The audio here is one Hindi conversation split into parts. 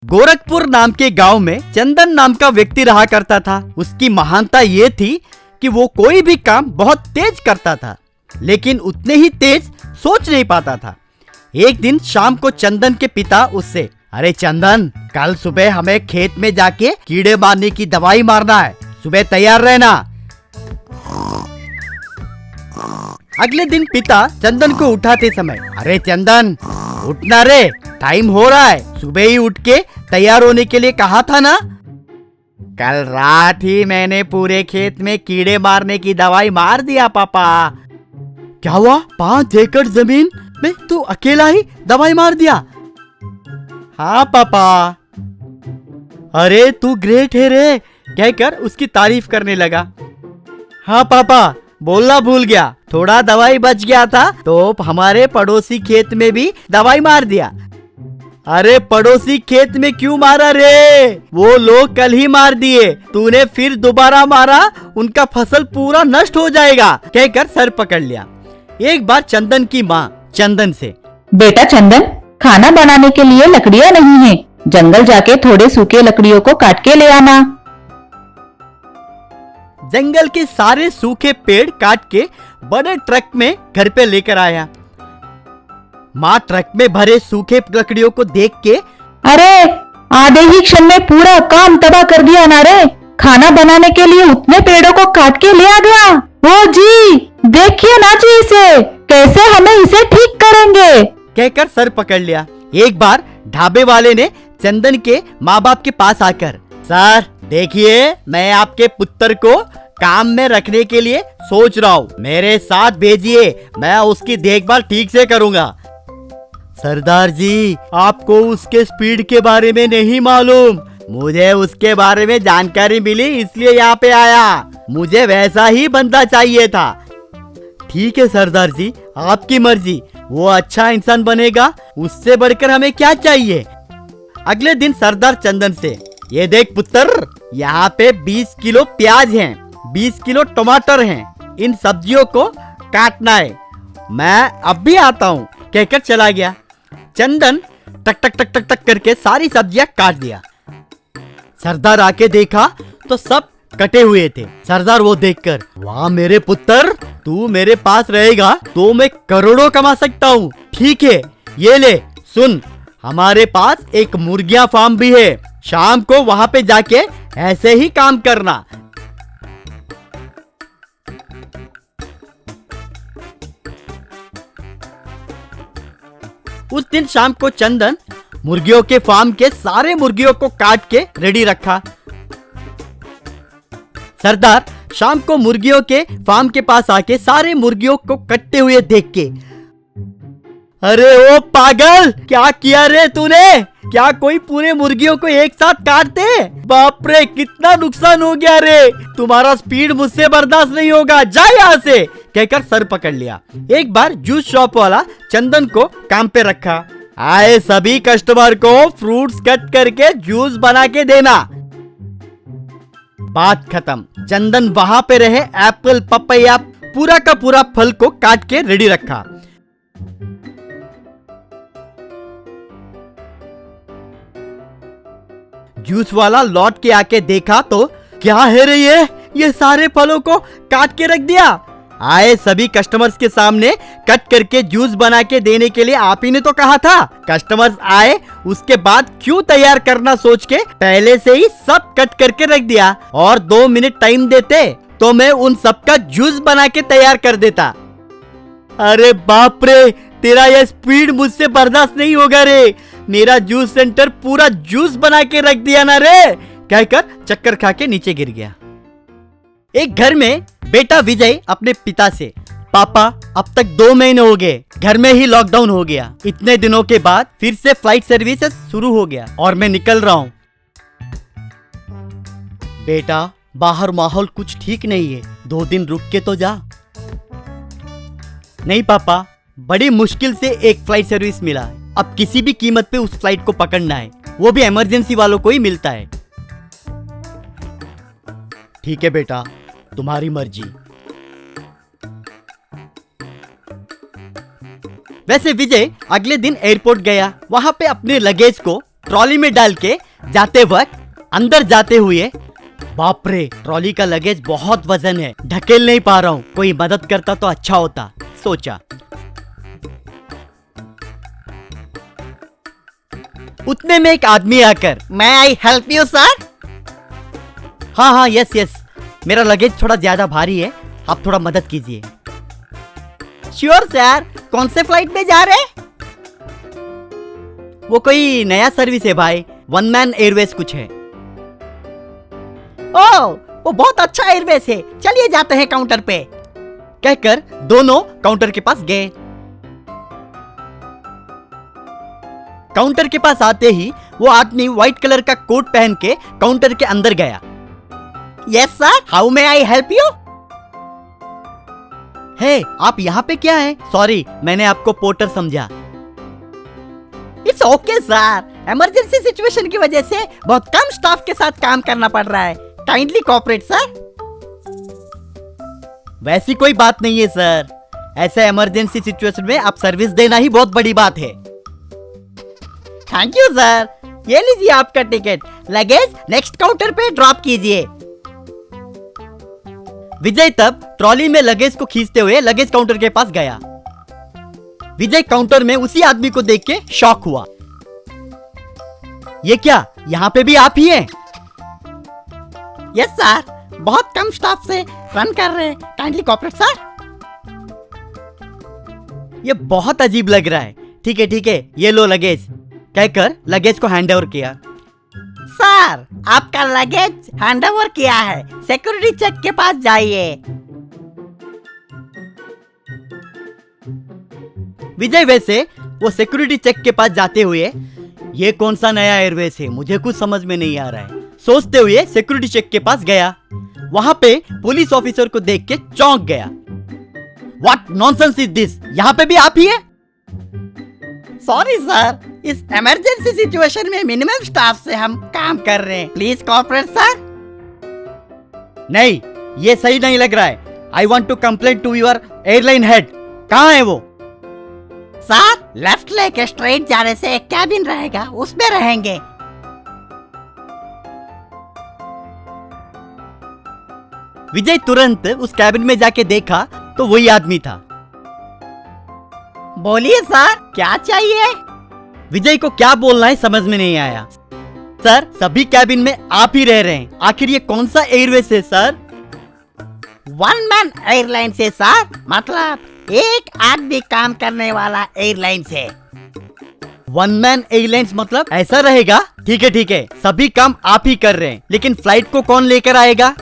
गोरखपुर नाम के गांव में चंदन नाम का व्यक्ति रहा करता था। उसकी महानता ये थी कि वो कोई भी काम बहुत तेज करता था, लेकिन उतने ही तेज सोच नहीं पाता था। एक दिन शाम को चंदन के पिता उससे, अरे चंदन, कल सुबह हमें खेत में जाके कीड़े मारने की दवाई मारना है, सुबह तैयार रहना। अगले दिन पिता चंदन को उठाते समय, अरे चंदन उठना रे, टाइम हो रहा है, सुबह ही उठ के तैयार होने के लिए कहा था ना। कल रात ही मैंने पूरे खेत में कीड़े मारने की दवाई मार दिया पापा। क्या हुआ? 5 एकड़ जमीन में तू अकेला ही दवाई मार दिया? हाँ पापा। अरे तू ग्रेट है रे, कहकर उसकी तारीफ करने लगा। हाँ पापा, बोलना भूल गया, थोड़ा दवाई बच गया था तो हमारे पड़ोसी खेत में भी दवाई मार दिया। अरे पड़ोसी खेत में क्यों मारा रे? वो लोग कल ही मार दिए, तूने फिर दोबारा मारा, उनका फसल पूरा नष्ट हो जाएगा, कहकर सर पकड़ लिया। एक बार चंदन की माँ चंदन से, बेटा चंदन, खाना बनाने के लिए लकड़ियाँ नहीं है, जंगल जाके थोड़े सूखे लकड़ियों को काट के ले आना। जंगल के सारे सूखे पेड़ काट के बड़े ट्रक में घर पे लेकर आया। माँ ट्रक में भरे सूखे लकड़ियों को देख के, अरे आधे ही क्षण में पूरा काम तबाह कर दिया ना रे, खाना बनाने के लिए उतने पेड़ों को काट के ले आ गया। ओ जी, देखिए ना जी इसे, कैसे हमें इसे ठीक करेंगे, कहकर सर पकड़ लिया। एक बार ढाबे वाले ने चंदन के माँ बाप के पास आकर, सर देखिए, मैं आपके पुत्र को काम में रखने के लिए सोच रहा हूँ, मेरे साथ भेजिए, मैं उसकी देखभाल ठीक से करूँगा। सरदार जी, आपको उसके स्पीड के बारे में नहीं मालूम, मुझे उसके बारे में जानकारी मिली इसलिए यहाँ पे आया, मुझे वैसा ही बंदा चाहिए था। ठीक है सरदार जी, आपकी मर्जी, वो अच्छा इंसान बनेगा, उससे बढ़कर हमें क्या चाहिए। अगले दिन सरदार चंदन से, ये देख पुत्र, यहाँ पे 20 किलो प्याज हैं, 20 किलो टमाटर हैं, इन सब्जियों को काटना है, मैं अब भी आता हूँ, कहकर चला गया। चंदन टक टक टक टक टक करके सारी सब्जियां काट दिया। सरदार आके देखा तो सब कटे हुए थे। सरदार वो देखकर, वाह मेरे पुत्र, तू मेरे पास रहेगा तो मैं करोड़ों कमा सकता हूँ। ठीक है, ये ले सुन, हमारे पास एक मुर्गियां फार्म भी है, शाम को वहां पे जाके ऐसे ही काम करना। उस दिन शाम को चंदन मुर्गियों के फार्म के सारे मुर्गियों को काट के रेडी रखा। सरदार शाम को मुर्गियों के फार्म के पास आके सारे मुर्गियों को कटते हुए देख के, अरे ओ पागल, क्या किया रे तूने? क्या कोई पूरे मुर्गियों को एक साथ काट दे? बाप रे, कितना नुकसान हो गया रे, तुम्हारा स्पीड मुझसे बर्दाश्त नहीं होगा, जा यहाँ से, कहकर सर पकड़ लिया। एक बार जूस शॉप वाला चंदन को काम पे रखा। आए सभी कस्टमर को फ्रूट्स कट करके जूस बना के देना। बात खत्म। चंदन वहां पे रहे एप्पल, पपैया, पूरा का पूरा फल को काट के रेडी रखा। जूस वाला लौट के आके देखा तो, क्या है रे ये सारे फलों को काट के रख दिया। आए सभी कस्टमर्स के सामने कट करके जूस बना के देने के लिए आप ही ने तो कहा था। कस्टमर्स आए, उसके बाद क्यों तैयार करना सोच के पहले से ही सब कट करके रख दिया, और 2 मिनट टाइम देते तो मैं उन सब का जूस बना के तैयार कर देता। अरे बाप रे, तेरा ये स्पीड मुझसे बर्दाश्त नहीं होगा रे, मेरा जूस सेंटर पूरा जूस बना के रख दिया ना रे, कहकर चक्कर खा के नीचे गिर गया। एक घर में बेटा विजय अपने पिता से, पापा अब तक 2 महीने हो गए, घर में ही लॉकडाउन हो गया, इतने दिनों के बाद फिर से फ्लाइट सर्विसेज शुरू हो गया और मैं निकल रहा हूँ। बेटा बाहर माहौल कुछ ठीक नहीं है, 2 दिन रुक के तो जा। नहीं पापा, बड़ी मुश्किल से एक फ्लाइट सर्विस मिला है, अब किसी भी कीमत पे उस फ्लाइट को पकड़ना है, वो भी इमरजेंसी वालों को ही मिलता है। ठीक है बेटा, तुम्हारी मर्जी। वैसे विजय अगले दिन एयरपोर्ट गया, वहां पे अपने लगेज को ट्रॉली में डाल के जाते वक्त अंदर जाते हुए, बाप रे, ट्रॉली का लगेज बहुत वजन है, ढकेल नहीं पा रहा हूँ, कोई मदद करता तो अच्छा होता, सोचा। उतने में एक आदमी आकर, मैं आई हेल्प यू सर? हाँ, यस यस, मेरा लगेज थोड़ा ज्यादा भारी है, आप थोड़ा मदद कीजिए। श्योर सर, कौन से फ्लाइट में जा रहे? वो कोई नया सर्विस है भाई, वन मैन एयरवेज कुछ है। ओह, वो बहुत अच्छा एयरवेज है, चलिए जाते हैं काउंटर पे, कहकर दोनों काउंटर के पास गए। काउंटर के पास आते ही वो आदमी व्हाइट कलर का कोट पहन के काउंटर के अंदर गया। Yes sir, how may I help you? Hey, आप यहाँ पे क्या है? सॉरी, मैंने आपको पोर्टर समझा। It's okay sir, emergency situation की वजह से बहुत कम स्टाफ के साथ काम करना पड़ रहा है, काइंडली कोऑपरेट सर। वैसी कोई बात नहीं है सर, ऐसे इमरजेंसी सिचुएशन में आप सर्विस देना ही बहुत बड़ी बात है। थैंक यू सर, ये लीजिए आपका टिकट, लगेज नेक्स्ट काउंटर पे ड्रॉप कीजिए। विजय तब ट्रॉली में लगेज को खींचते हुए लगेज काउंटर के पास गया। विजय काउंटर में उसी आदमी को देख के शॉक हुआ। ये क्या, यहाँ पे भी आप ही हैं? यस सर, बहुत कम स्टाफ से रन कर रहे हैं, काइंडली कोऑपरेट सर। ये बहुत अजीब लग रहा है। ठीक है, ये लो लगेज, कहकर लगेज को हैंड ओवर किया। सर, आपका लगेज हैंड ओवर किया है, सिक्योरिटी चेक के पास जाइए। विजय वैसे वो सिक्योरिटी चेक के पास जाते हुए, ये कौन सा नया एयरवेज है, मुझे कुछ समझ में नहीं आ रहा है, सोचते हुए सिक्योरिटी चेक के पास गया। वहां पे पुलिस ऑफिसर को देख के चौंक गया। व्हाट नॉनसेंस इज दिस, यहाँ पे भी आप ही है? सॉरी सर, इस इमरजेंसी सिचुएशन में मिनिमम स्टाफ से हम काम कर रहे हैं, प्लीज कोऑपरेट सर। नहीं, ये सही नहीं लग रहा है। I want to complain to your airline head. कहाँ है वो? सर, लेफ्ट लेके स्ट्रेट जाने से एक कैबिन रहेगा, उसमें रहेंगे। विजय तुरंत उस कैबिन में जाके देखा तो वही आदमी था। बोलिए सर, क्या चाहिए? विजय को क्या बोलना है समझ में नहीं आया। सर, सभी कैबिन में आप ही रह रहे हैं, आखिर ये कौन सा एयरवेज है सर? वन मैन एयरलाइन से सर, मतलब एक आदमी काम करने वाला एयरलाइन से। वन मैन एयरलाइंस मतलब ऐसा रहेगा? ठीक है, सभी काम आप ही कर रहे हैं, लेकिन फ्लाइट को कौन लेकर आएगा?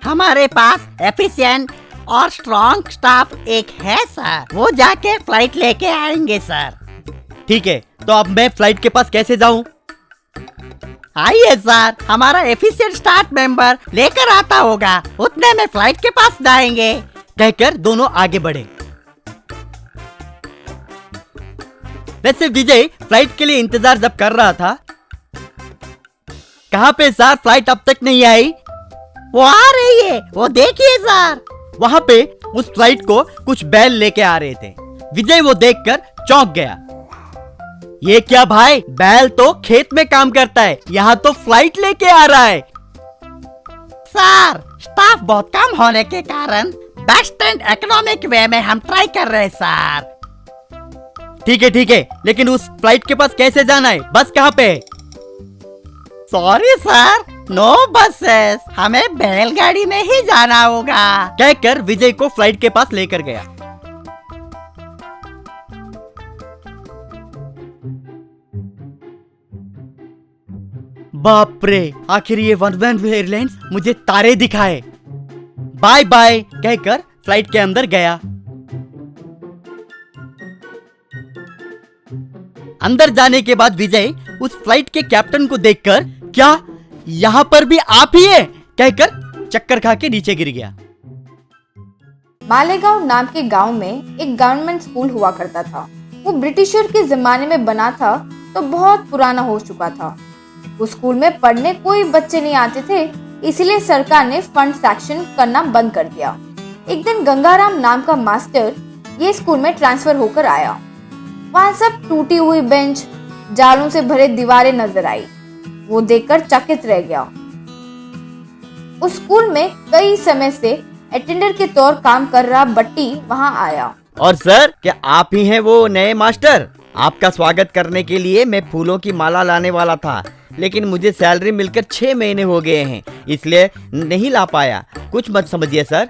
हमारे पास एफिशिएंट और स्ट्रॉन्ग स्टाफ एक है सर, वो जाके फ्लाइट लेके आएंगे सर। ठीक है, तो अब मैं फ्लाइट के पास कैसे जाऊं? आइए सर, हमारा एफिशिएंट स्टाफ मेंबर लेकर आता होगा, उतने में फ्लाइट के पास जाएंगे, कहकर दोनों आगे बढ़े। वैसे विजय फ्लाइट के लिए इंतजार जब कर रहा था, कहाँ पे सर, फ्लाइट अब तक नहीं आई? वो आ रही है, वो देखिए सर। वहां पे उस फ्लाइट को कुछ बैल लेके आ रहे थे। विजय वो देखकर चौंक गया। ये क्या भाई, बैल तो खेत में काम करता है, यहाँ तो फ्लाइट लेके आ रहा है। सर, स्टाफ बहुत कम होने के कारण बेस्ट एंड इकोनॉमिक वे में हम ट्राई कर रहे हैं सर। ठीक है, लेकिन उस फ्लाइट के पास कैसे जाना है? बस कहाँ पे? सॉरी सर, नो बसेस, हमें बैलगाड़ी में ही जाना होगा, कहकर विजय को फ्लाइट के पास लेकर गया। बाप रे, आखिर ये वन मैन एयरलाइंस मुझे तारे दिखाए। बाय बाय कहकर फ्लाइट के अंदर गया। अंदर जाने के बाद विजय उस फ्लाइट के कैप्टन को देखकर, क्या यहाँ पर भी आप ही है, कहकर चक्कर खा के नीचे गिर गया। मालेगांव नाम के गांव में एक गवर्नमेंट स्कूल हुआ करता था। वो ब्रिटिशर के जमाने में बना था, तो बहुत पुराना हो चुका था। उस स्कूल में पढ़ने कोई बच्चे नहीं आते थे, इसलिए सरकार ने फंड सेक्शन करना बंद कर दिया। एक दिन गंगाराम नाम का मास्टर ये स्कूल में ट्रांसफर होकर आया। वहाँ सब टूटी हुई बेंच, जालों से भरे दीवारें नजर आई। वो देखकर चकित रह गया। उस स्कूल में कई समय से अटेंडर के तौर काम कर रहा बट्टी वहां आया। और सर, क्या आप ही हैं वो नए मास्टर? आपका स्वागत करने के लिए मैं फूलों की माला लाने वाला था, लेकिन मुझे सैलरी मिलकर 6 महीने हो गए हैं, इसलिए नहीं ला पाया। कुछ मत समझिए सर।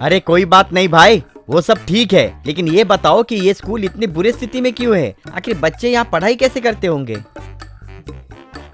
अरे कोई बात नहीं भाई, वो सब ठीक है, लेकिन ये बताओ कि ये स्कूल इतनी बुरी स्थिति में क्यों है? आखिर बच्चे यहाँ पढ़ाई कैसे करते होंगे?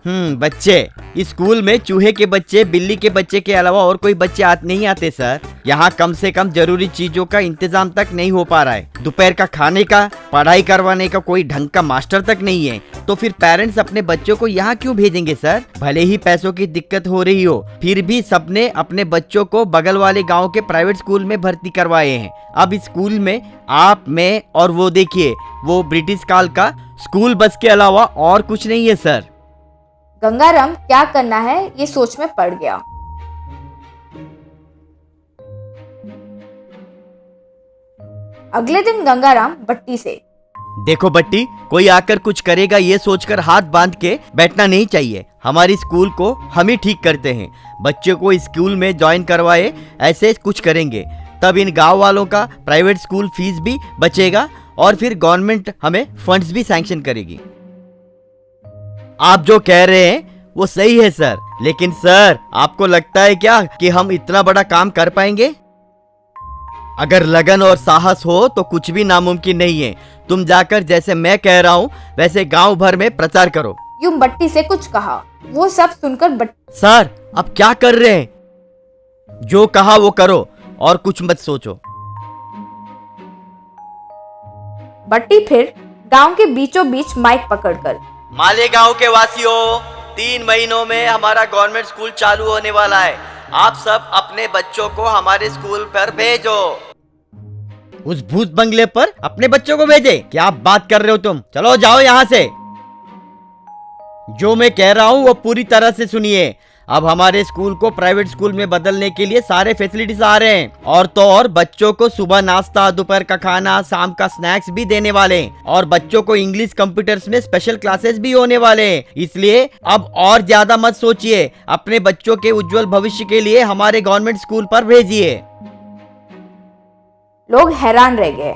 बच्चे, इस स्कूल में चूहे के बच्चे, बिल्ली के बच्चे के अलावा और कोई बच्चे नहीं आते सर। यहाँ कम से कम जरूरी चीजों का इंतजाम तक नहीं हो पा रहा है। दोपहर का खाने का, पढ़ाई करवाने का कोई ढंग का मास्टर तक नहीं है। तो फिर पेरेंट्स अपने बच्चों को यहाँ क्यों भेजेंगे सर? भले ही पैसों की दिक्कत हो रही हो, फिर भी सबने अपने बच्चों को बगल वाले गाँव के प्राइवेट स्कूल में भर्ती करवाए हैं। अब इस स्कूल में आप, मैं और वो देखिए, वो ब्रिटिश काल का स्कूल बस के अलावा और कुछ नहीं है सर। गंगाराम क्या करना है ये सोच में पड़ गया। अगले दिन गंगाराम बट्टी से, देखो बट्टी, कोई आकर कुछ करेगा ये सोचकर हाथ बांध के बैठना नहीं चाहिए। हमारी स्कूल को हम ही ठीक करते हैं। बच्चों को स्कूल में ज्वाइन करवाए, ऐसे कुछ करेंगे तब इन गांव वालों का प्राइवेट स्कूल फीस भी बचेगा और फिर गवर्नमेंट हमें फंड्स भी सैंक्शन करेगी। आप जो कह रहे हैं वो सही है सर, लेकिन सर आपको लगता है क्या कि हम इतना बड़ा काम कर पाएंगे? अगर लगन और साहस हो तो कुछ भी नामुमकिन नहीं है। तुम जाकर जैसे मैं कह रहा हूँ वैसे गांव भर में प्रचार करो। यूं बट्टी से कुछ कहा। वो सब सुनकर सर, अब क्या कर रहे हैं? जो कहा वो करो और कुछ मत सोचो। बट्टी फिर गांव के बीचों बीच माइक पकड़कर, मालेगांव के वासियों, 3 महीनों में हमारा गवर्नमेंट स्कूल चालू होने वाला है। आप सब अपने बच्चों को हमारे स्कूल पर भेजो। उस भूत बंगले पर अपने बच्चों को भेजे? क्या बात कर रहे हो तुम? चलो जाओ यहाँ से। जो मैं कह रहा हूँ वो पूरी तरह से सुनिए। अब हमारे स्कूल को प्राइवेट स्कूल में बदलने के लिए सारे फैसिलिटीज आ रहे हैं, और तो और बच्चों को सुबह नाश्ता, दोपहर का खाना, शाम का स्नैक्स भी देने वाले हैं, और बच्चों को इंग्लिश कंप्यूटर्स में स्पेशल क्लासेस भी होने वाले हैं। इसलिए अब और ज्यादा मत सोचिए, अपने बच्चों के उज्जवल भविष्य के लिए हमारे गवर्नमेंट स्कूल पर भेजिए। लोग हैरान रह गए।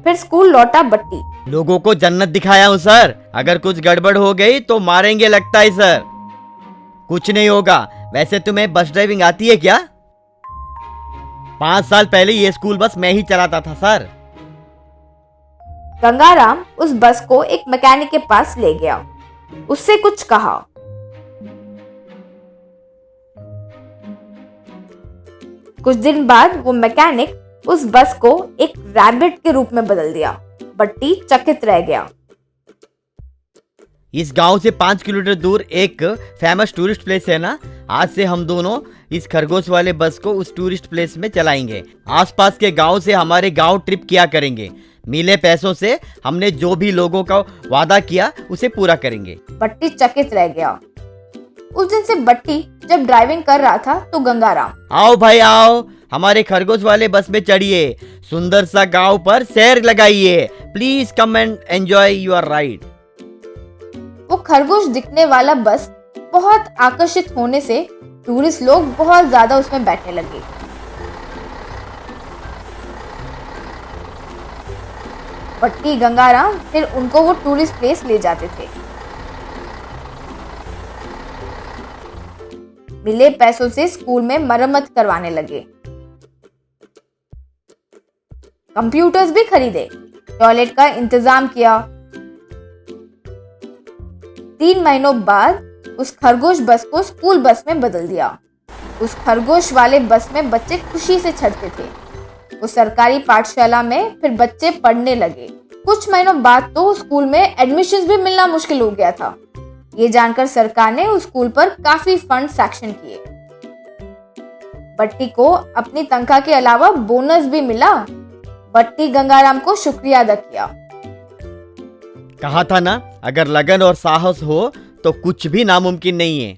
फिर स्कूल लौटा बट्टी। लोगों को जन्नत दिखाया हूँ सर। अगर कुछ गड़बड़ हो गई तो मारेंगे लगता है सर। कुछ नहीं होगा। वैसे तुम्हें बस ड्राइविंग आती है क्या? 5 साल पहले ये स्कूल बस मैं ही चलाता था सर। गंगाराम उस बस को एक मैकेनिक के पास ले गया। उससे कुछ कहा। कुछ दिन बाद वो मैकेनिक उस बस को एक रैबिट के रूप में बदल दिया। बट्टी चकित रह गया। इस गांव से 5 किलोमीटर दूर एक फेमस टूरिस्ट प्लेस है ना, आज से हम दोनों इस खरगोश वाले बस को उस टूरिस्ट प्लेस में चलाएंगे। आसपास के गांव से हमारे गांव ट्रिप किया करेंगे। मिले पैसों से हमने जो भी लोगों का वादा किया उसे पूरा करेंगे। बट्टी चकित रह गया। उस दिन से बट्टी जब ड्राइविंग कर रहा था तो गंगाराम, आओ भाई आओ, हमारे खरगोश वाले बस में चढ़िए, सुंदर सा गांव पर सैर लगाइए। Please come and enjoy your ride. वो खरगोश दिखने वाला बस बहुत आकर्षित होने से टूरिस्ट लोग बहुत ज्यादा उसमें बैठने लगे। बट्टी गंगाराम फिर उनको वो टूरिस्ट प्लेस ले जाते थे। मिले पैसों से स्कूल में मरम्मत करवाने लगे। कंप्यूटर्स भी खरीदे, टॉयलेट का इंतजाम किया। 3 महीनों बाद उस खरगोश बस को स्कूल बस में बदल दिया। उस खरगोश वाले बस में बच्चे खुशी से चढ़ते थे। उस सरकारी पाठशाला में फिर बच्चे पढ़ने लगे। कुछ महीनों बाद तो स्कूल में एडमिशन्स भी मिलना मुश्किल हो गया था। ये जानकर सरकार ने उस स्कूल पर काफी फंड सैंक्शन किए। बट्टी को अपनी तनख्वाह के अलावा बोनस भी मिला। बट्टी गंगाराम को शुक्रिया अदा किया। कहा था ना, अगर लगन और साहस हो तो कुछ भी नामुमकिन नहीं है।